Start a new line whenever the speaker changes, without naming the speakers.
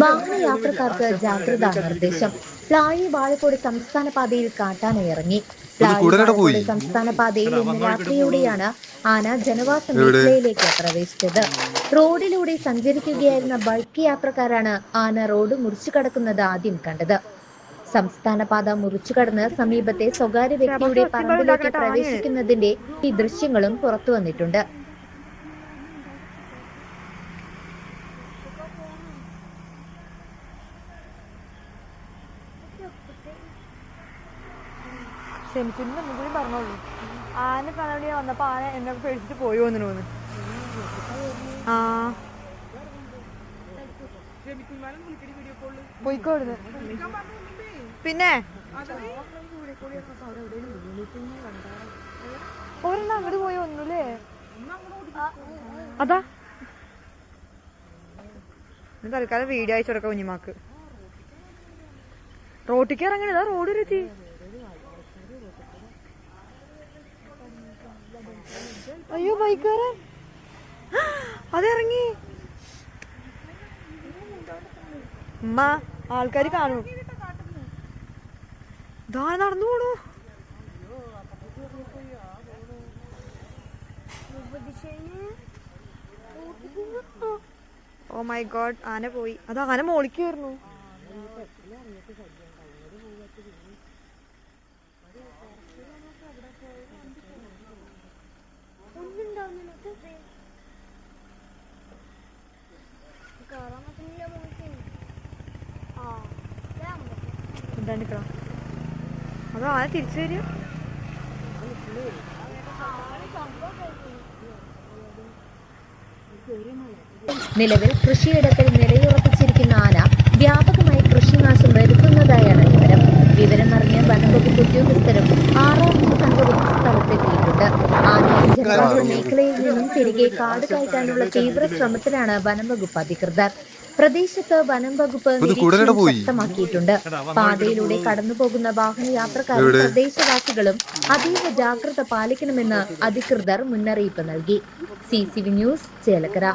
വാഹനയാത്രക്കാർക്ക് ജാഗ്രതാ നിർദ്ദേശം. പ്ലാഴി വാഴക്കോട് സംസ്ഥാന പാതയിൽ കാട്ടാന ഇറങ്ങി. പ്ലാഴി വാഴക്കോട് സംസ്ഥാന പാതയിൽ ഇന്ന് രാത്രിയോടെയാണ് ആന ജനവാസ മേഖലയിലേക്ക് പ്രവേശിച്ചത്. റോഡിലൂടെ സഞ്ചരിക്കുകയായിരുന്ന ബൈക്ക് യാത്രക്കാരാണ് ആന റോഡ് മുറിച്ചു കടക്കുന്നത് ആദ്യം കണ്ടത്. സംസ്ഥാന പാത മുറിച്ചു കടന്ന് സമീപത്തെ സ്വകാര്യ വ്യക്തിയുടെ പറമ്പിലേക്ക് പ്രവേശിക്കുന്നതിന്റെ ഈ ദൃശ്യങ്ങളും പുറത്തുവന്നിട്ടുണ്ട്.
ക്ഷമിച്ചിട്ടുണ്ടെന്നും കൂടി പറഞ്ഞോളൂ. ആന കാണാൻ വന്നപ്പോ ആന എന്നെ പേടിച്ചിട്ട് പോയി വന്നു. ആ പോയിക്കോടുന്നു. പിന്നെ ഒരെണ്ണം അങ്ങോട്ട് പോയി ഒന്നുല്ലേ? അതാ തൽക്കാലം വീഡിയോ അയച്ചു കൊടുക്കാം കുഞ്ഞിമാക്ക്. റോട്ടിക്ക് ഇറങ്ങണതാ റോഡ് എത്തി. അയ്യോ ബൈക്കാരൻ അതിറങ്ങി. ഉമ്മ ആൾക്കാര് കാണും. ഇതാ നടന്നു പോണു. ഓ മൈ ഗോഡ്, ആന പോയി. അത് ആന മോളിക്ക് വരുന്നു. എന്താണ്ടിക്കണം അത് ആന തിരിച്ചു വരിക.
നിലവിൽ കൃഷിയിടത്തിൽ നിലയുറപ്പിച്ചിരിക്കുന്ന ആന വ്യാപകമായി കൃഷിനാശം വരുത്തുന്നതായാണ് വിവരമറിഞ്ഞ വനംവകുപ്പ് ഉദ്യോഗസ്ഥരും 6-ാമത് സംഘവും സ്ഥലത്തെത്തിയിട്ടുണ്ട്. ആനയെ ജനവാസ മേഖലയിൽ നിന്നും തിരികെ കാട് കയറ്റാനുള്ള തീവ്ര ശ്രമത്തിലാണ് വനംവകുപ്പ് അധികൃതർ. പ്രദേശത്ത് വനം വകുപ്പ് നിരീക്ഷണം ശക്തമാക്കിയിട്ടുണ്ട്. പാതയിലൂടെ കടന്നുപോകുന്ന വാഹനയാത്രക്കാരും പ്രദേശവാസികളും അതീവ ജാഗ്രത പാലിക്കണമെന്ന് അധികൃതർ മുന്നറിയിപ്പ് നൽകി. CCV news, Chelakkara.